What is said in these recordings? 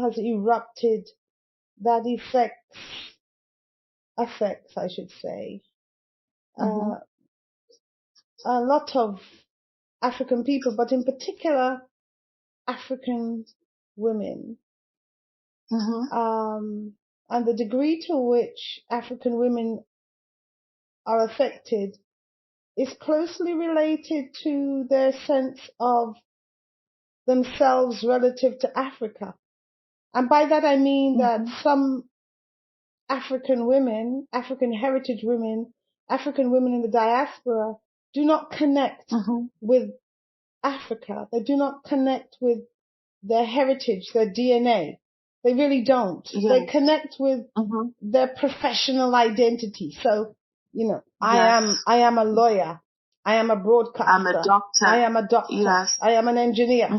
has erupted that affects, I should say, a lot of African people, but in particular African women. And the degree to which African women are affected is closely related to their sense of themselves relative to Africa. And by that I mean that some African women, African heritage women, African women in the diaspora do not connect with Africa. They do not connect with their heritage, their DNA. They really don't. Yes. They connect with their professional identity. So, I am a lawyer. I am a broadcaster. I'm a doctor. I am a doctor. Yes. I am an engineer.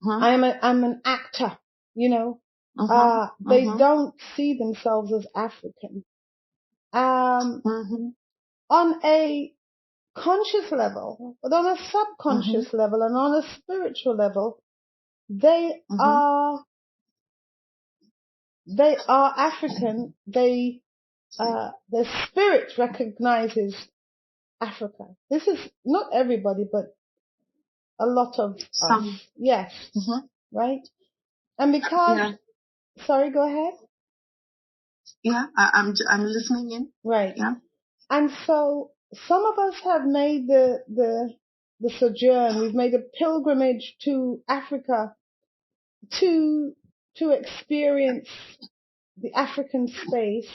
I'm an actor. They don't see themselves as African. On a conscious level, but on a subconscious level and on a spiritual level, they are African. Their spirit recognizes Africa. This is not everybody, but a lot of some. us. Yes. Right? And because, sorry, go ahead. Yeah, I'm listening in. Right. Yeah. And so some of us have made the sojourn. We've made a pilgrimage to Africa to experience the African space,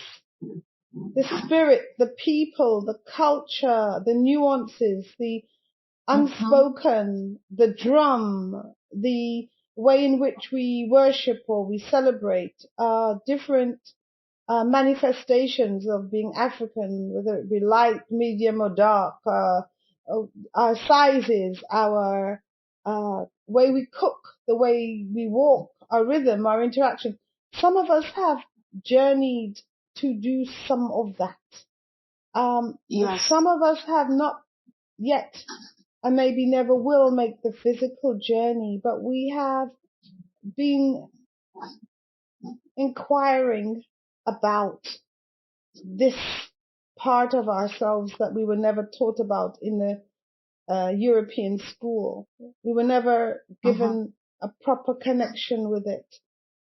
the spirit, the people, the culture, the nuances, the unspoken, the drum, the way in which we worship or we celebrate, different manifestations of being African, whether it be light, medium, or dark, our sizes, our way we cook, the way we walk, our rhythm, our interaction. Some of us have journeyed to do some of that. Yes. Some of us have not yet, and maybe never will make the physical journey, but we have been inquiring about this part of ourselves that we were never taught about in the European school. We were never given a proper connection with it.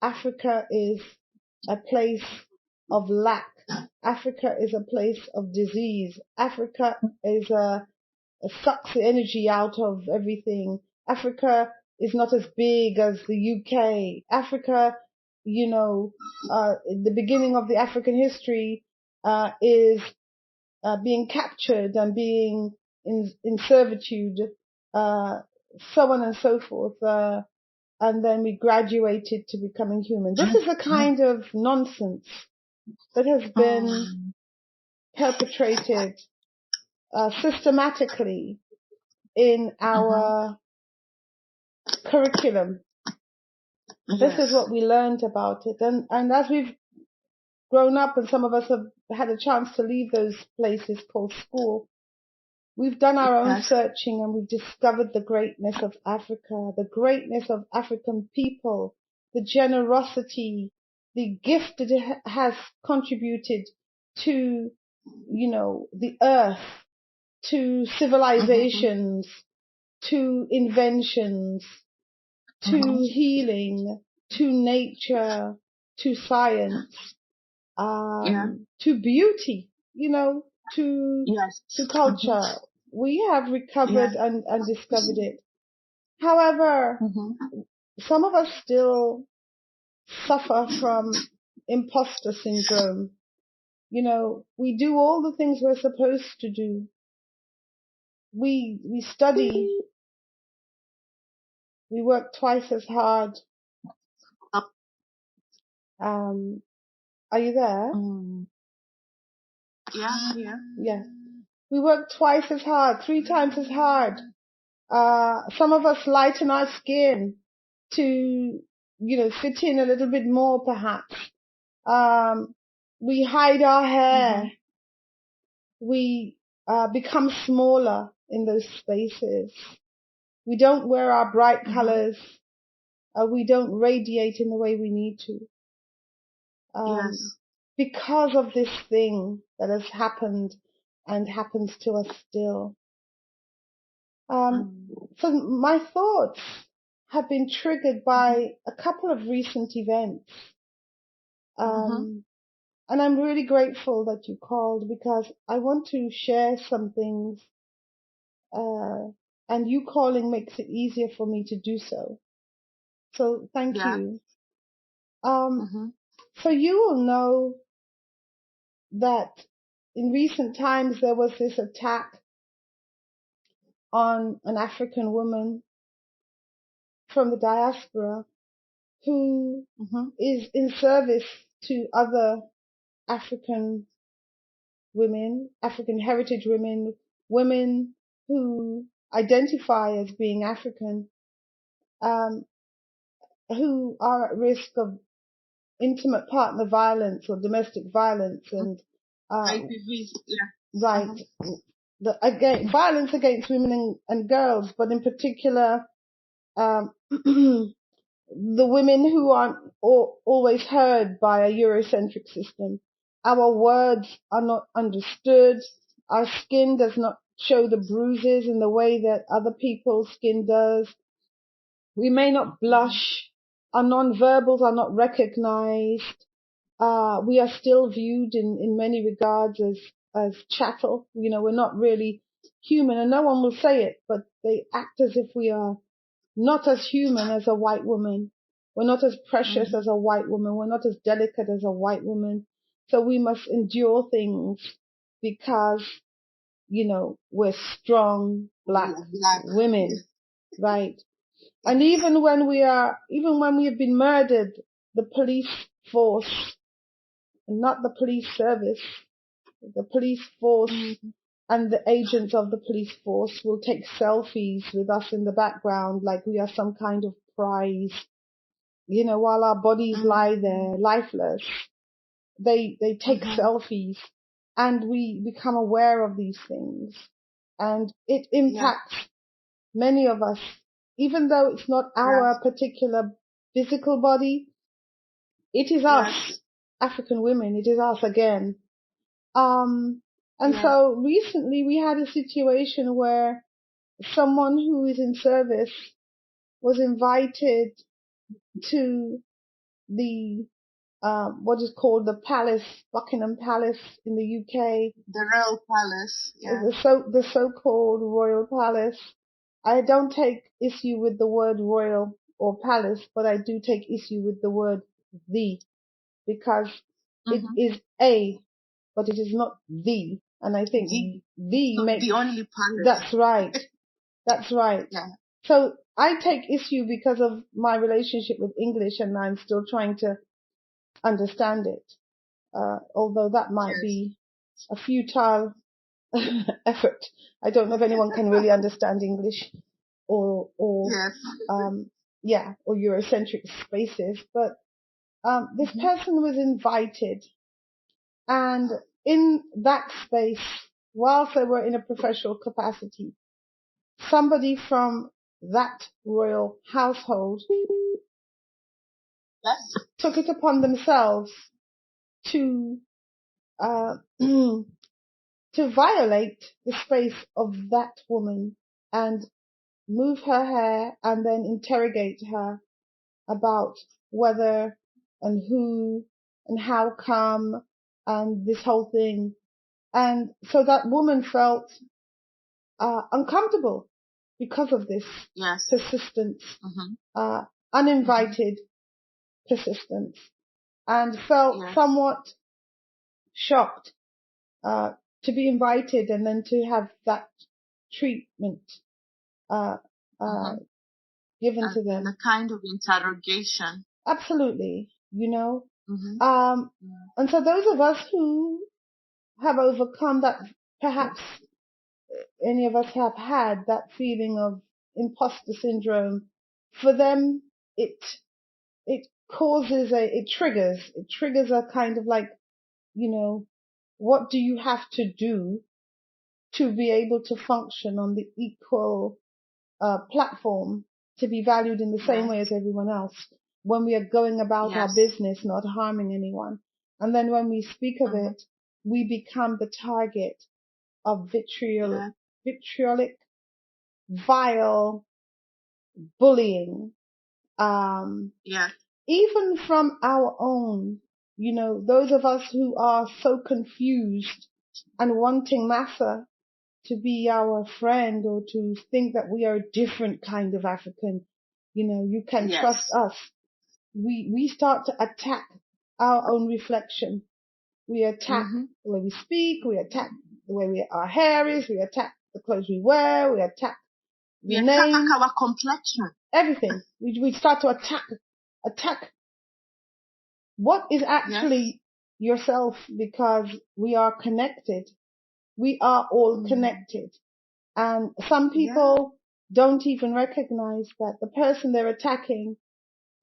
Africa is a place of lack. Africa is a place of disease. Africa is sucks the energy out of everything. Africa is not as big as the UK. Africa, the beginning of the African history is being captured and being in servitude, so on and so forth. And then we graduated to becoming human. This is a kind of nonsense that has been perpetrated systematically in our curriculum. This is what we learned about it. And as we've grown up, and some of us have had a chance to leave those places called school, we've done our own searching, and we've discovered the greatness of Africa, the greatness of African people, the generosity, the gift that it has contributed to, the earth, to civilizations, to inventions, to healing, to nature, to science, to beauty, to culture. We have recovered and discovered it. However, some of us still suffer from imposter syndrome. We do all the things we're supposed to do. We study. We work twice as hard. Are you there? Yeah. Yeah. We work twice as hard, 3 times as hard. Some of us lighten our skin to, fit in a little bit more perhaps. We hide our hair. We become smaller in those spaces. We don't wear our bright colors. We don't radiate in the way we need to. Yes. Because of this thing that has happened and happens to us still. So my thoughts have been triggered by a couple of recent events. And I'm really grateful that you called, because I want to share some things, and you calling makes it easier for me to do so. So thank you. So you will know that in recent times there was this attack on an African woman from the diaspora who is in service to other African women, African heritage women, women who identify as being African, who are at risk of intimate partner violence or domestic violence and IPVs, right. Violence against women and girls, but in particular, the women who aren't always heard by a Eurocentric system. Our words are not understood. Our skin does not show the bruises in the way that other people's skin does. We may not blush. Our non-verbals are not recognized. We are still viewed in many regards as chattel. You know, we're not really human, and no one will say it, but they act as if we are not as human as a white woman. We're not as precious as a white woman. We're not as delicate as a white woman. So we must endure things because, you know, we're strong black women, right? And even when we have been murdered, the police force, not the police service, the police force and the agents of the police force will take selfies with us in the background like we are some kind of prize. You know, while our bodies lie there lifeless, they take selfies, and we become aware of these things. And it impacts many of us, even though it's not our particular physical body. It is us, African women. It is us again. And so recently we had a situation where someone who is in service was invited to the what is called the palace, Buckingham Palace in the UK. The Royal Palace, the so-called Royal Palace. I don't take issue with the word royal or palace, but I do take issue with the word the, because it is a, but it is not the. And I think the makes the only palace. That's right. That's right. So I take issue because of my relationship with English, and I'm still trying to understand it. Although that might be a futile effort. I don't know if anyone can really understand English or Eurocentric spaces, but this person was invited, and in that space, whilst they were in a professional capacity, somebody from that royal household took it upon themselves to to violate the space of that woman and move her hair and then interrogate her about whether and who and how come and this whole thing. And so that woman felt uncomfortable because of this persistence, uninvited persistence, and felt somewhat shocked to be invited and then to have that treatment given to them. A kind of interrogation. Absolutely, you know. And so those of us who have overcome that, perhaps any of us have had that feeling of imposter syndrome, for them it triggers a kind of like, you know, what do you have to do to be able to function on the equal platform to be valued in the same way as everyone else when we are going about our business, not harming anyone. And then when we speak of it, we become the target of vitriolic, vile bullying. Even from our own, those of us who are so confused and wanting Massa to be our friend or to think that we are a different kind of African, you can trust us. We start to attack our own reflection. We attack the way we speak, we attack the way our hair is, we attack the clothes we wear, we attack the name. Attack our complexion. Everything. We start to attack what is actually yourself, because we are connected. We are all connected. And some people don't even recognize that the person they're attacking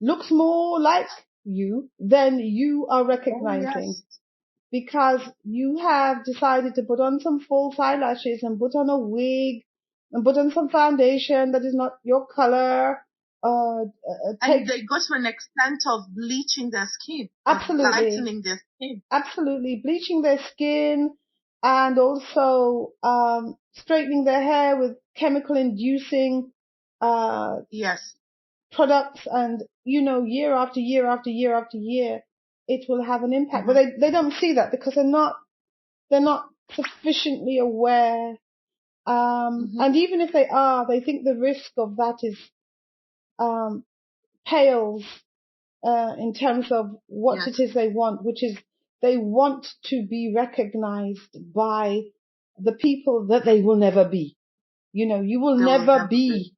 looks more like you than you are recognizing. Because you have decided to put on some false eyelashes and put on a wig and put on some foundation that is not your color. And they go to an extent of bleaching their skin. Absolutely. Lightening their skin. Absolutely. Bleaching their skin and also straightening their hair with chemical-inducing products. And, year after year after year after year, it will have an impact. But they don't see that because they're not sufficiently aware. And even if they are, they think the risk of that is pales in terms of what it is they want, which is they want to be recognized by the people that they will never be. You will never be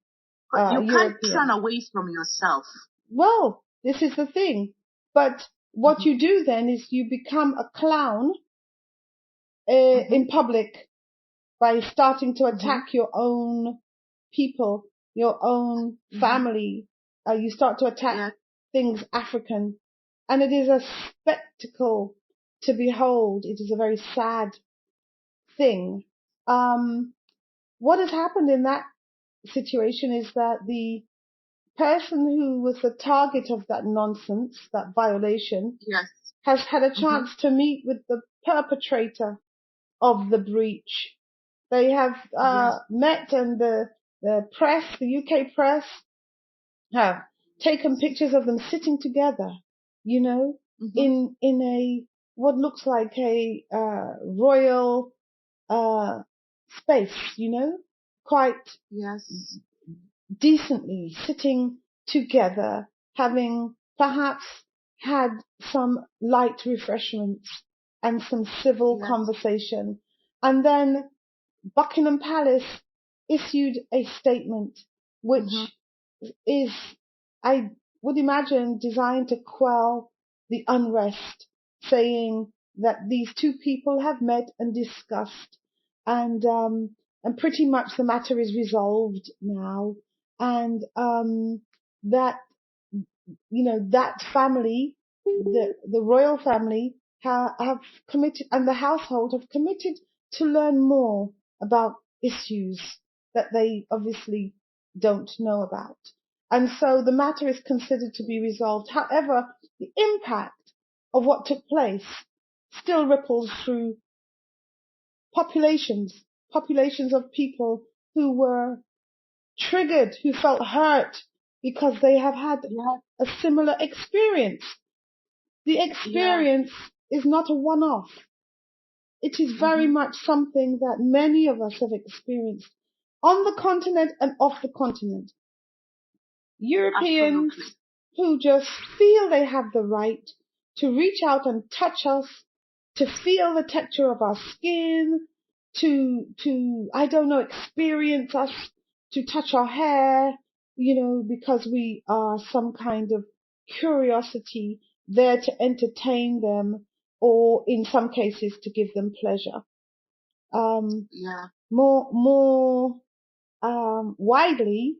But you European. can't turn away from yourself. Well, this is the thing. But what you do then is you become a clown in public by starting to attack your own people, your own family. You start to attack things African. And it is a spectacle to behold. It is a very sad thing. What has happened in that situation is that the person who was the target of that nonsense, that violation, has had a chance to meet with the perpetrator of the breach. They have met, and the press, the UK press, have taken pictures of them sitting together, in a what looks like a royal space, quite decently sitting together, having perhaps had some light refreshments and some civil conversation. And then Buckingham Palace issued a statement which is, I would imagine, designed to quell the unrest, saying that these two people have met and discussed, and pretty much the matter is resolved now, and that that family, the royal family, have committed, and the household have committed to learn more about issues that they obviously don't know about. And so the matter is considered to be resolved. However, the impact of what took place still ripples through populations of people who were triggered, who felt hurt because they have had a similar experience. The experience is not a one-off. It is very much something that many of us have experienced on the continent and off the continent. Europeans who just feel they have the right to reach out and touch us, to feel the texture of our skin, to experience us, to touch our hair, because we are some kind of curiosity there to entertain them, or in some cases to give them pleasure. More widely,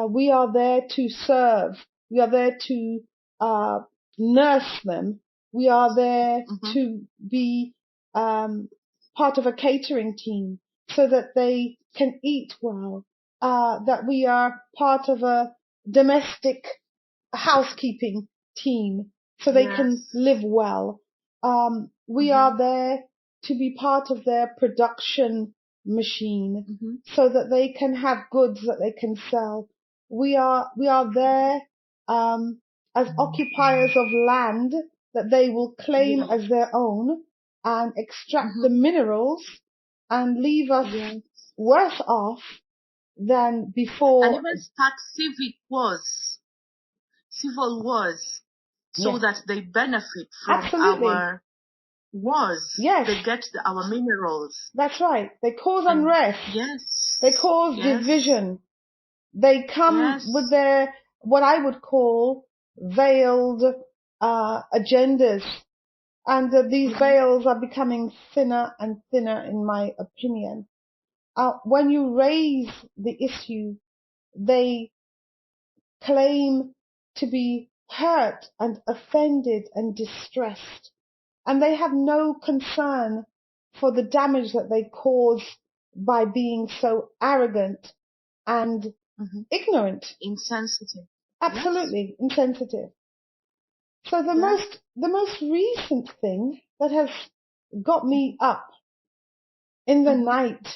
we are there to serve. We are there to nurse them. We are there to be part of a catering team so that they can eat well. That we are part of a domestic housekeeping team so they can live well. We are there to be part of their production machine so that they can have goods that they can sell. We are there as occupiers of land that they will claim as their own and extract the minerals and leave us worse off than before. And even start civil wars, so that they benefit from our wars. Yes. They get our minerals. That's right. They cause unrest. Yes. They cause division. They come with their, what I would call, veiled agendas. And these veils are becoming thinner and thinner, in my opinion. When you raise the issue, they claim to be hurt and offended and distressed. And they have no concern for the damage that they cause by being so arrogant and ignorant. Insensitive. Absolutely insensitive. So the most recent thing that has got me up in the night,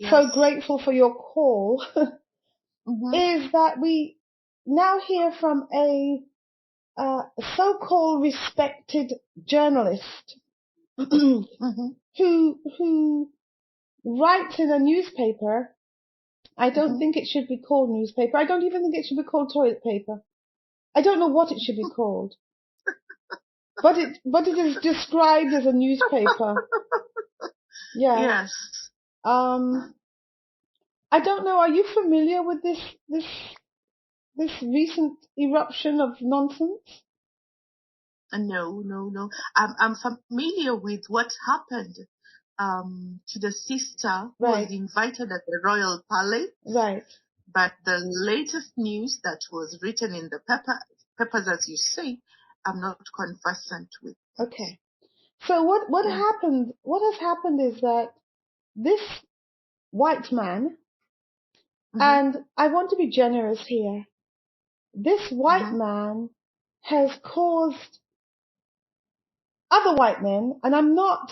so grateful for your call, is that we now hear from a so-called respected journalist who writes in a newspaper. I don't think it should be called newspaper. I don't even think it should be called toilet paper. I don't know what it should be called. But it is described as a newspaper. Yeah. Yes. I don't know. Are you familiar with this recent eruption of nonsense? No. I'm familiar with what happened to the sister who was invited at the royal palace. Right. But the latest news that was written in the papers, as you say, I'm not conversant with. Okay. So what happened? What has happened is that this white man, and I want to be generous here, this white man has caused other white men, and I'm not,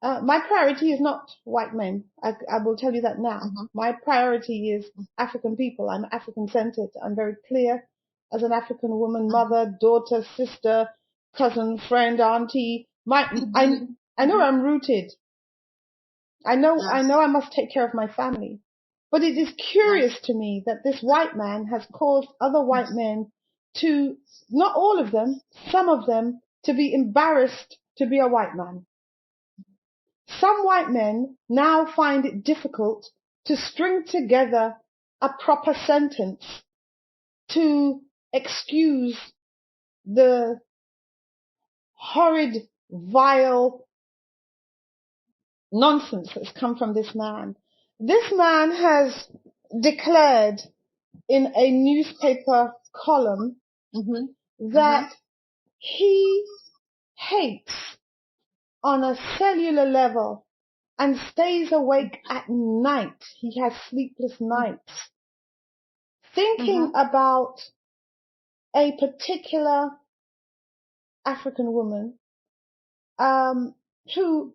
my priority is not white men. I will tell you that now. My priority is African people. I'm African-centered. I'm very clear as an African woman, mother, daughter, sister, cousin, friend, auntie. I know I'm rooted. I know I must take care of my family. But it is curious to me that this white man has caused other white men to, not all of them, some of them, to be embarrassed to be a white man. Some white men now find it difficult to string together a proper sentence to excuse the horrid, vile nonsense that's come from this man. This man has declared in a newspaper column that he hates on a cellular level and stays awake at night. He has sleepless nights thinking about a particular African woman who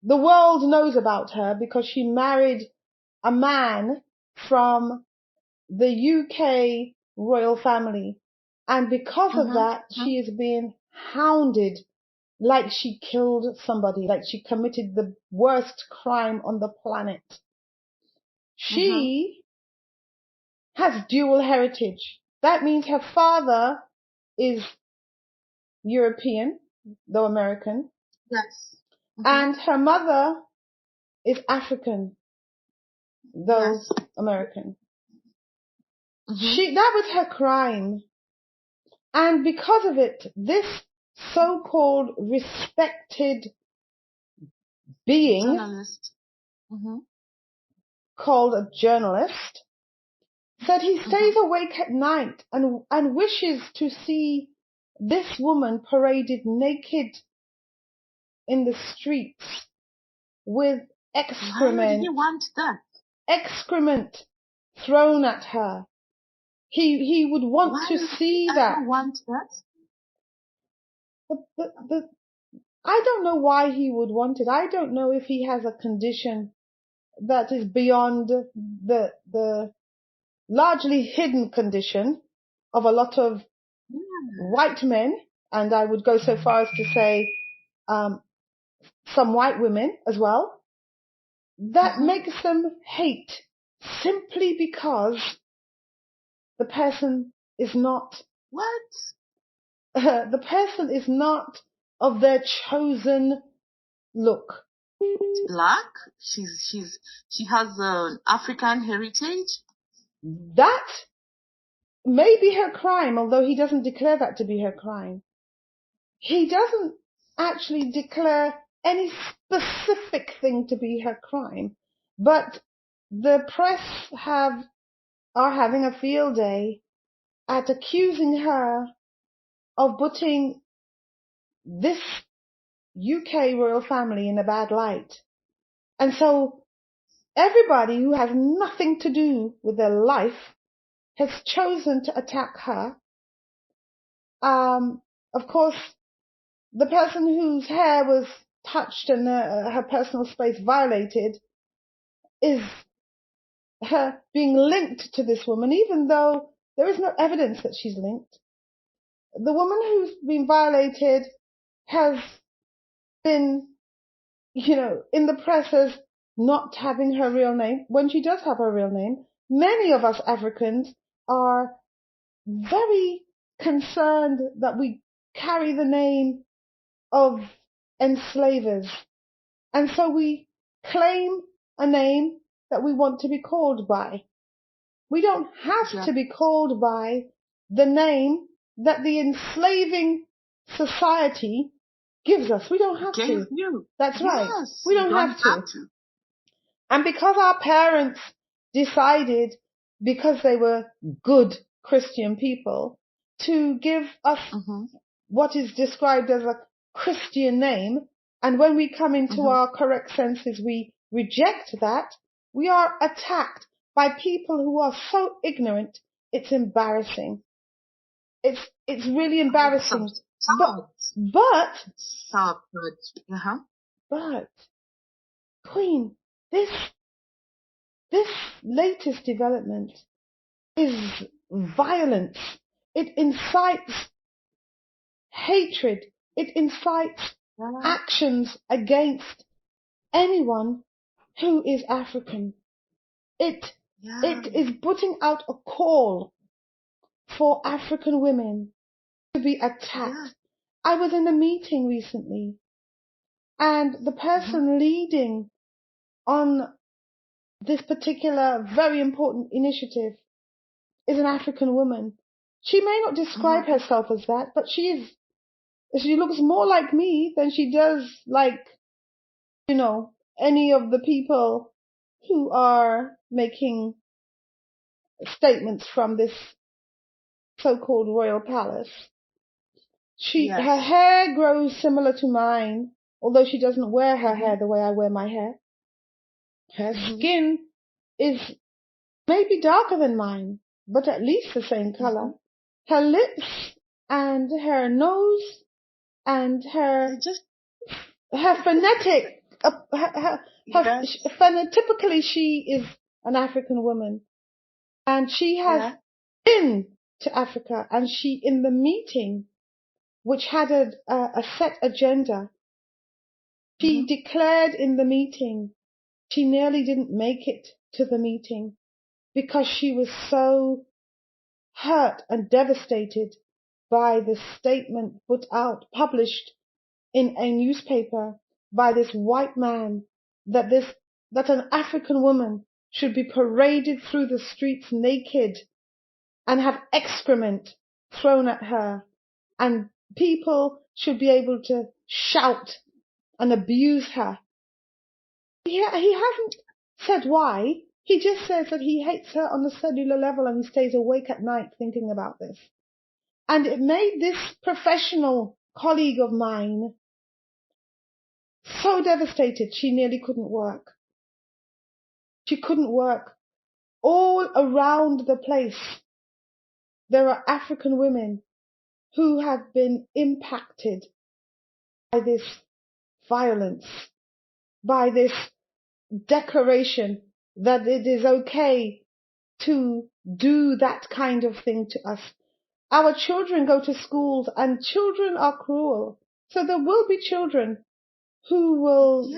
the world knows about her because she married a man from the UK royal family. And because of that, she is being hounded like she killed somebody, like she committed the worst crime on the planet. She has dual heritage. That means her father is European, though American. Yes. And her mother is African, though American. That was her crime. And because of it, this so-called respected being journalist. called a journalist said he stays awake at night and wishes to see this woman paraded naked in the streets with excrement. Why would he want that? Excrement thrown at her. He would want to see that. Why want that? I don't know why he would want it. I don't know if he has a condition that is beyond the largely hidden condition of a lot of white men, and I would go so far as to say some white women as well, that makes them hate simply because the person is not the person is not of their chosen look. Black? She has an African heritage? That may be her crime, although he doesn't declare that to be her crime. He doesn't actually declare any specific thing to be her crime, but the press are having a field day at accusing her of putting this UK royal family in a bad light. And so everybody who has nothing to do with their life has chosen to attack her. Of course, the person whose hair was touched and her personal space violated is her being linked to this woman, even though there is no evidence that she's linked. The woman who's been violated has been, in the press as not having her real name, when she does have her real name. Many of us Africans are very concerned that we carry the name of enslavers. And so we claim a name that we want to be called by. We don't have to be called by the name that the enslaving society gives us. We don't have to. That's right. We don't have to. And because our parents decided, because they were good Christian people, to give us what is described as a Christian name, and when we come into our correct senses, we reject that, we are attacked by people who are so ignorant, it's embarrassing. It's really embarrassing. But, Queen, this latest development is violence. It incites hatred. It incites actions against anyone who is African. It is putting out a call for African women to be attacked. I was in a meeting recently, and the person leading on this particular very important initiative is an African woman. She may not describe herself as that, but she looks more like me than she does like, any of the people who are making statements from this so-called royal palace. Her hair grows similar to mine, although she doesn't wear her hair the way I wear my hair. Her skin is maybe darker than mine, but at least the same color. Her lips and her nose and her phonetic, phenotypically she is an African woman. And she has been to Africa, and she, in the meeting, which had a set agenda, she declared in the meeting she nearly didn't make it to the meeting because she was so hurt and devastated by the statement published in a newspaper by this white man that an African woman should be paraded through the streets naked and have excrement thrown at her, and people should be able to shout and abuse her. He hasn't said why. He just says that he hates her on the cellular level and he stays awake at night thinking about this. And it made this professional colleague of mine so devastated she nearly couldn't work. She couldn't work. All around the place there are African women who have been impacted by this violence, by this declaration that it is okay to do that kind of thing to us. Our children go to schools and children are cruel. So there will be children who will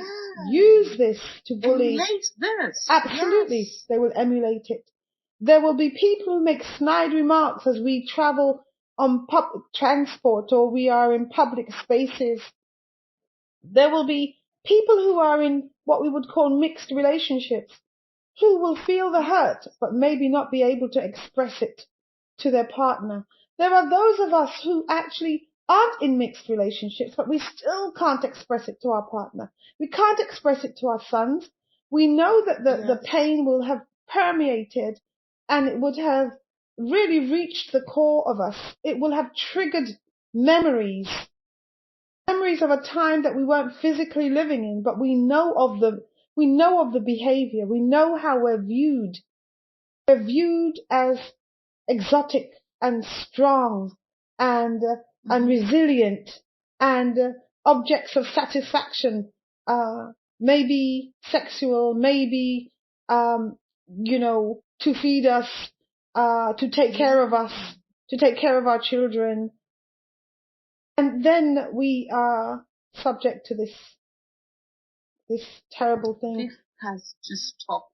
use this to bully. Emulate this. Absolutely. Yes. They will emulate it. There will be people who make snide remarks as we travel on public transport or we are in public spaces. There will be people who are in what we would call mixed relationships who will feel the hurt but maybe not be able to express it to their partner. There are those of us who actually aren't in mixed relationships, but we still can't express it to our partner. We can't express it to our sons. We know that the pain will have permeated and it would have really reached the core of us. It will have triggered memories of a time that we weren't physically living in, but we know of the behavior. We know how we're viewed. We're viewed as exotic and strong and resilient and objects of satisfaction, maybe sexual, maybe, to feed us, to take care of us, to take care of our children. And then we are subject to this terrible thing. This has to stop.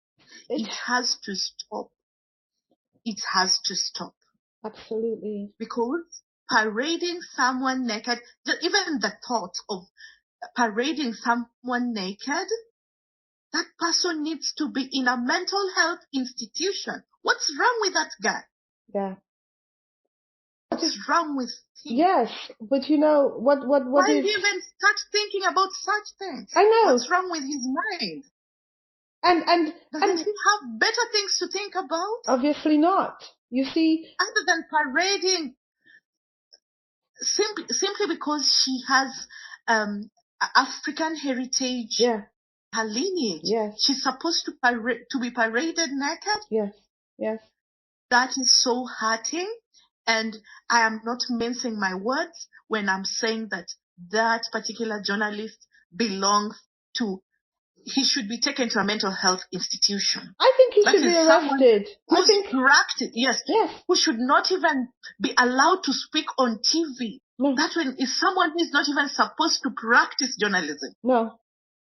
It has to stop. It has to stop. Absolutely. Because parading someone naked, even the thought of parading someone naked, that person needs to be in a mental health institution. What's wrong with that guy? Yeah. What's wrong with him? Yes, but what Why is... even start thinking about such things? I know. What's wrong with his mind? And doesn't he have better things to think about? Obviously not. You see, other than parading, simply because she has African heritage, her lineage. Yes. She's supposed to be paraded naked. Yes. Yes. That is so hurting, and I am not mincing my words when I'm saying that particular journalist belongs to. He should be taken to a mental health institution. I think he should be arrested. Who should not even be allowed to speak on TV. No. That is someone who is not even supposed to practice journalism. No.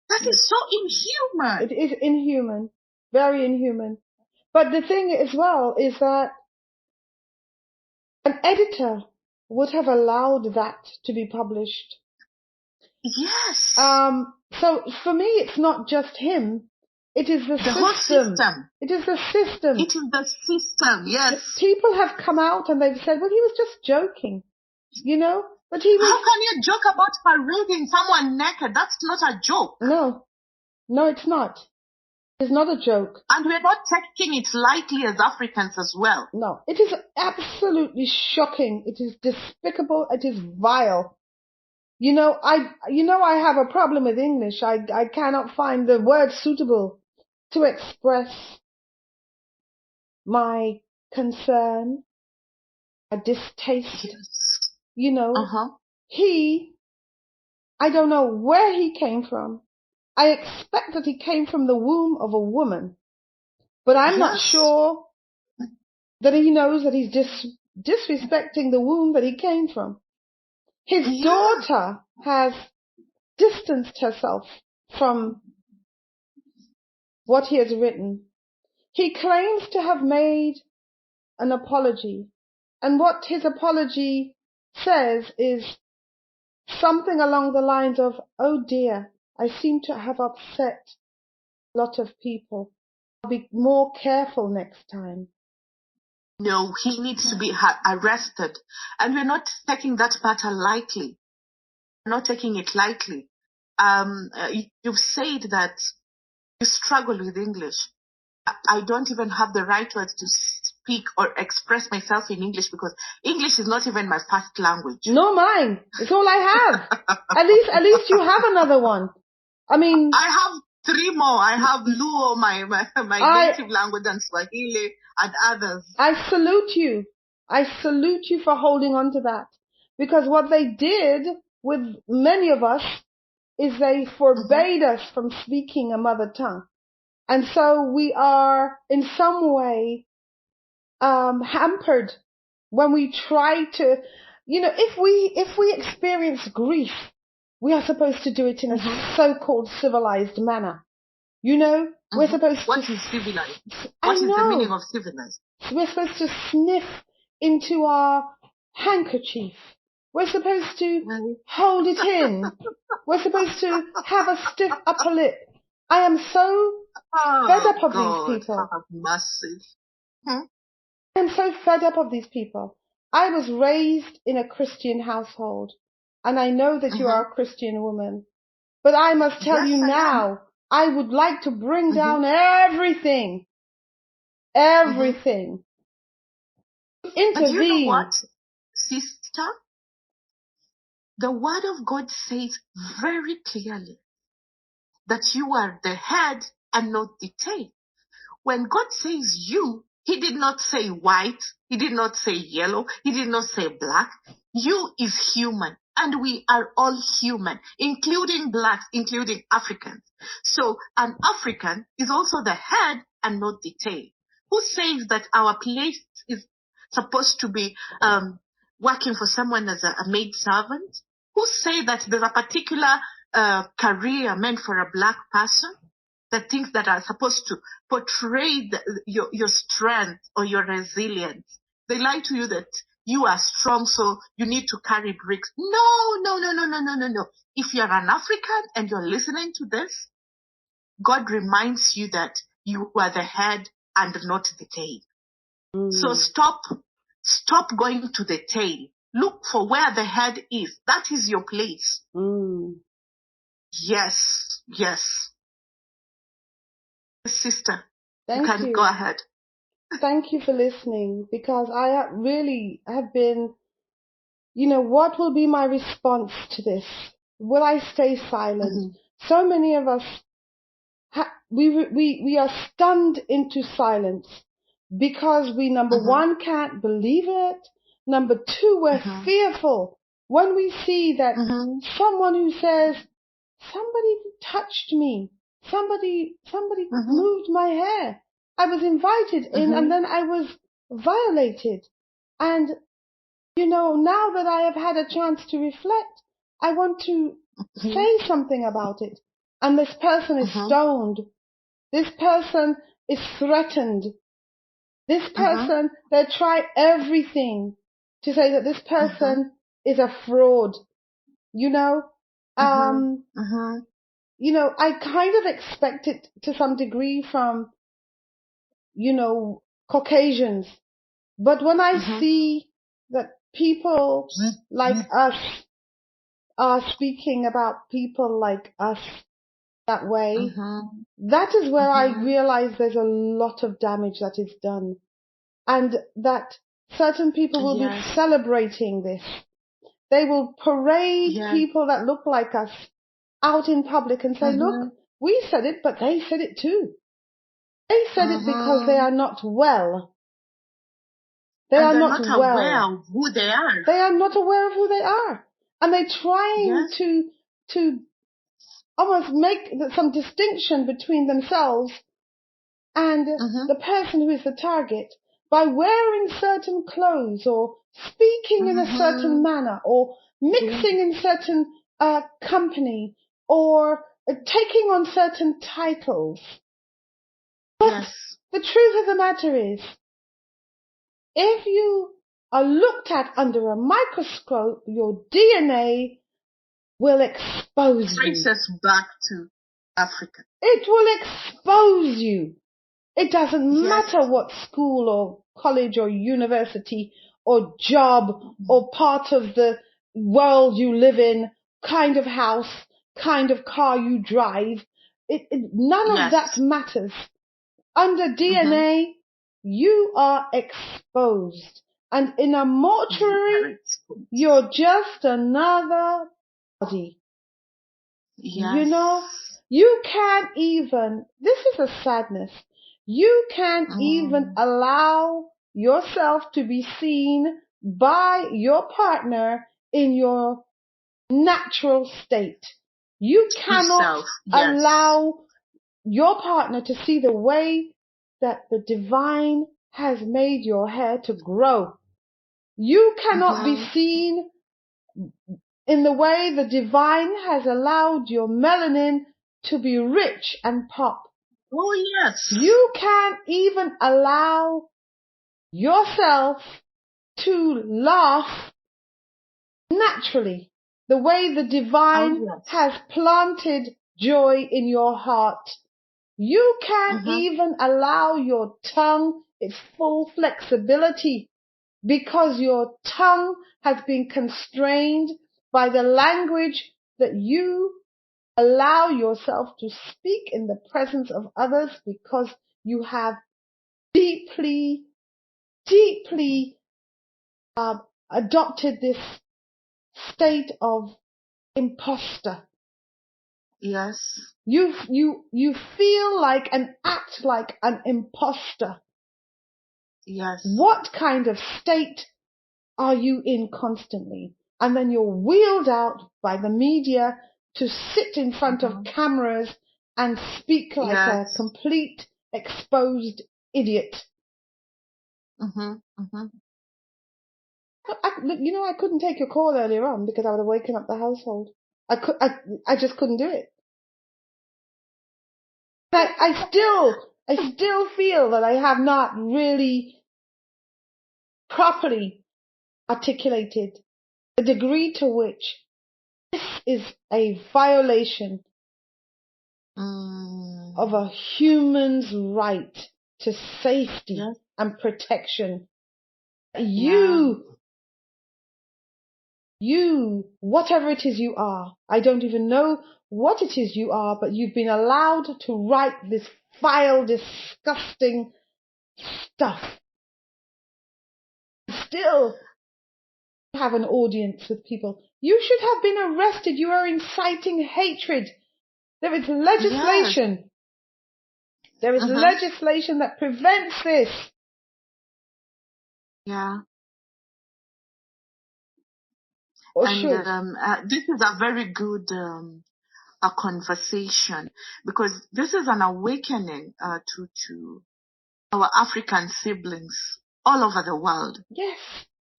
That is so inhuman. It is inhuman. Very inhuman. But the thing as well is that an editor would have allowed that to be published. Yes. So for me, it's not just him. It is the system. Whole system. It is the system. It is the system, yes. People have come out and they've said, well, he was just joking, But he was... How can you joke about parading someone naked? That's not a joke. No, it's not. It's not a joke. And we're not taking it lightly as Africans as well. No, it is absolutely shocking. It is despicable. It is vile. I have a problem with English. I cannot find the word suitable to express my concern, my distaste. I don't know where he came from. I expect that he came from the womb of a woman, but I'm not sure that he knows that he's disrespecting the womb that he came from. His daughter has distanced herself from what he has written. He claims to have made an apology, and what his apology says is something along the lines of, oh dear, I seem to have upset a lot of people. I'll be more careful next time. No, he needs to be arrested. And we're not taking that matter lightly. We're not taking it lightly. You've said that you struggle with English. I don't even have the right words to speak or express myself in English because English is not even my first language. No, mine. It's all I have. At least you have another one. I mean, I have 3 more. I have Luo, my native language, and Swahili, and others. I salute you. I salute you for holding on to that. Because what they did with many of us is they forbade us from speaking a mother tongue. And so we are in some way hampered when we try to, if we experience grief, we are supposed to do it in a so-called civilized manner. We're supposed to... What is civilized? What is the meaning of civilized? We're supposed to sniff into our handkerchief. We're supposed to hold it in. We're supposed to have a stiff upper lip. I am so fed up of these people. Massive. I'm so fed up of these people. I was raised in a Christian household, and I know that you are a Christian woman. But I must tell you now, I would like to bring down everything. Everything. Intervene. But you know what, sister? The word of God says very clearly that you are the head and not the tail. When God says you, He did not say white, He did not say yellow, He did not say black. You is human, and we are all human, including blacks, including Africans. So an African is also the head and not the tail. Who says that our place is supposed to be working for someone as a maid servant? Who say that there's a particular career meant for a black person? The things that are supposed to portray your strength or your resilience. They lie to you that you are strong, so you need to carry bricks. No. If you're an African and you're listening to this, God reminds you that you are the head and not the tail. So stop going to the tail. Look for where the head is. That is your place. Yes. Sister, you can go ahead. Thank you for listening, because I really have been, what will be my response to this? Will I stay silent? So many of us, we are stunned into silence because we, number one, can't believe it. Number two, we're fearful when we see that someone who says, somebody touched me. Somebody moved my hair. I was invited in and then I was violated. And, now that I have had a chance to reflect, I want to say something about it. And this person is stoned. This person is threatened. This person, they try everything to say that this person is a fraud. I kind of expect it to some degree from, Caucasians. But when I see that people like us are speaking about people like us that way, that is where I realize there's a lot of damage that is done. And that certain people will be celebrating this. They will parade people that look like us out in public and say, look, we said it, but they said it too. They said it because they are not well. They are not aware of who they are. They are not aware of who they are. And they're trying to almost make some distinction between themselves and the person who is the target by wearing certain clothes or speaking in a certain manner or mixing in certain company or taking on certain titles. But the truth of the matter is, if you are looked at under a microscope, your DNA will expose you. Brings us back to Africa. It will expose you. It doesn't matter what school or college or university or job or part of the world you live in, kind of house, kind of car you drive. None of that matters. Under DNA, you are exposed. And in a mortuary, you're just another body. You can't even, this is a sadness, you can't even allow yourself to be seen by your partner in your natural state. You cannot allow your partner to see the way that the divine has made your hair to grow. You cannot be seen in the way the divine has allowed your melanin to be rich and pop. Oh, yes. You can't even allow yourself to laugh naturally, the way the divine has planted joy in your heart. You can't even allow your tongue its full flexibility, because your tongue has been constrained by the language that you allow yourself to speak in the presence of others, because you have deeply adopted this state of imposter. Yes. You feel like and act like an imposter. Yes. What kind of state are you in constantly? And then you're wheeled out by the media to sit in front of cameras and speak like a complete exposed idiot. I couldn't take your call earlier on because I would have woken up the household. I just couldn't do it. I still feel that I have not really properly articulated the degree to which this is a violation of a human's right to safety and protection. You, whatever it is you are, I don't even know what it is you are, but you've been allowed to write this vile, disgusting stuff. Still have an audience with people. You should have been arrested. You are inciting hatred. There is legislation. Yes. There is legislation that prevents this. Yeah. And this is a very good a conversation, because this is an awakening to our African siblings all over the world. Yes.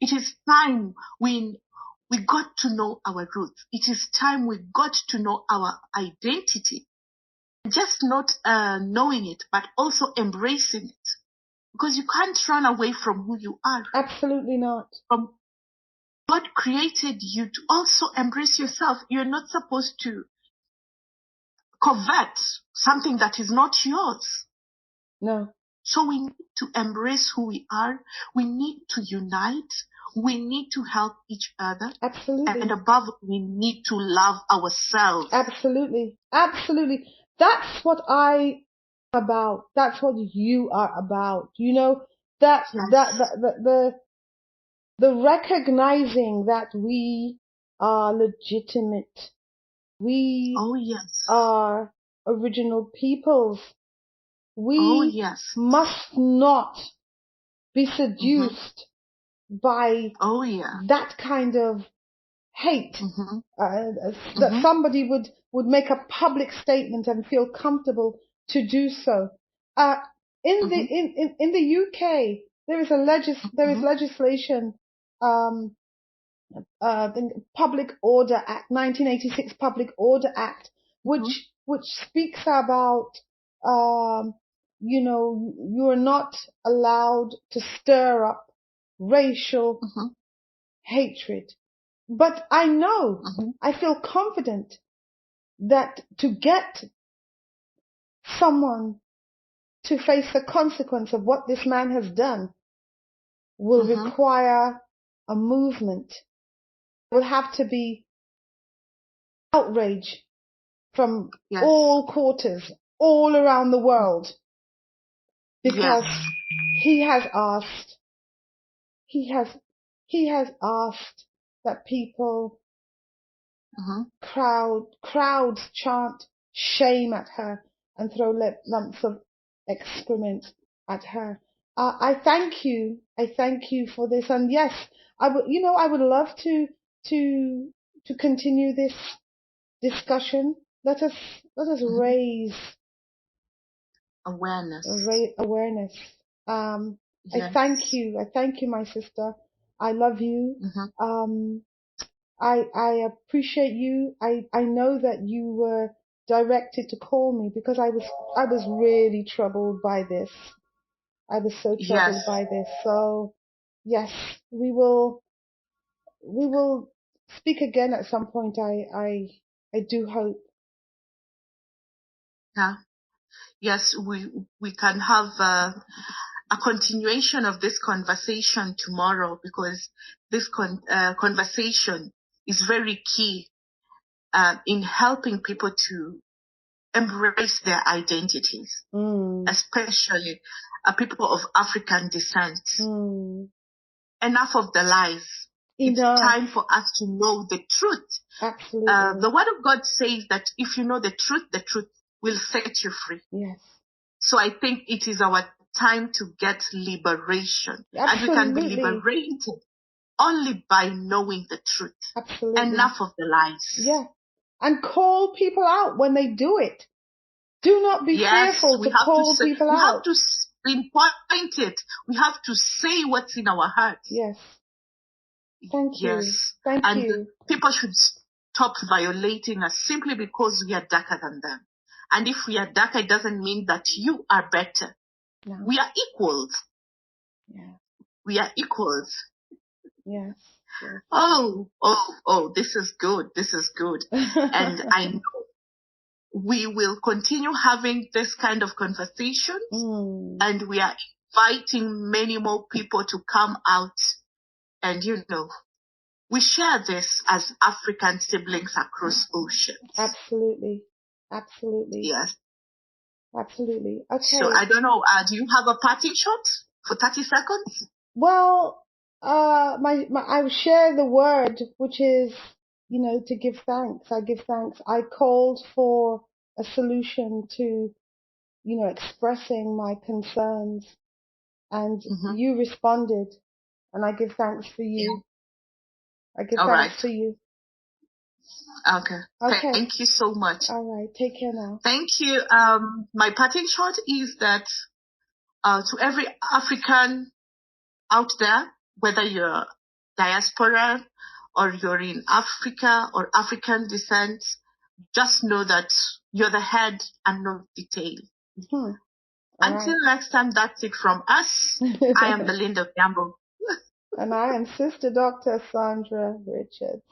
It is time we got to know our roots. It is time we got to know our identity. Just not knowing it, but also embracing it. Because you can't run away from who you are. Absolutely not. God created you to also embrace yourself. You're not supposed to covet something that is not yours. No. So we need to embrace who we are. We need to unite. We need to help each other. Absolutely. And above, we need to love ourselves. Absolutely. Absolutely. That's what I am about. That's what you are about. You know, the recognizing that we are legitimate. We are original peoples. We must not be seduced by that kind of hate. That somebody would make a public statement and feel comfortable to do so. In the UK, there is legislation, the Public Order Act, 1986 Public Order Act, which speaks about, you are not allowed to stir up racial hatred. But I know, I feel confident that to get someone to face the consequence of what this man has done will require a movement. Will have to be outrage from all quarters, all around the world, because he has asked that people crowds chant shame at her and throw lumps of excrement at her. I thank you. I thank you for this. And yes, I would love to continue this discussion. Let us raise awareness. Awareness. Yes. I thank you. I thank you, my sister. I love you. I appreciate you. I know that you were directed to call me because I was really troubled by this. I was so troubled by this. So yes, we will speak again at some point. I do hope. Yeah. Yes, we can have a continuation of this conversation tomorrow, because this conversation is very key in helping people to embrace their identities, especially people of African descent. Enough of the lies. It's time for us to know the truth. Absolutely. The Word of God says that if you know the truth will set you free. Yes. So I think it is our time to get liberation. Absolutely. And we can be liberated only by knowing the truth. Absolutely. Enough of the lies. Yeah. And call people out when they do it. Do not be fearful to call people out. We have to pinpoint it. We have to say what's in our hearts. Yes. Thank you. Yes. Thank you. And people should stop violating us simply because we are darker than them. And if we are darker, it doesn't mean that you are better. No. We are equals. Yeah. We are equals. Yes. Yes. Oh, this is good. This is good. And I know we will continue having this kind of conversation. And we are inviting many more people to come out. And, we share this as African siblings across oceans. Absolutely. Absolutely. Yes. Absolutely. Okay. So I don't know. Do you have a parting shot for 30 seconds? Well, I share the word, which is, to give thanks. I give thanks. I called for a solution to, expressing my concerns, and you responded, and I give thanks for you. I give thanks for you. Okay. Thank you so much. All right. Take care now. Thank you. My parting shot is that to every African out there, whether you're diaspora or you're in Africa or African descent, just know that you're the head and not the tail. Until next time, that's it from us. I am Belinda Odhiambo. And I am SisDr Sandra Richards.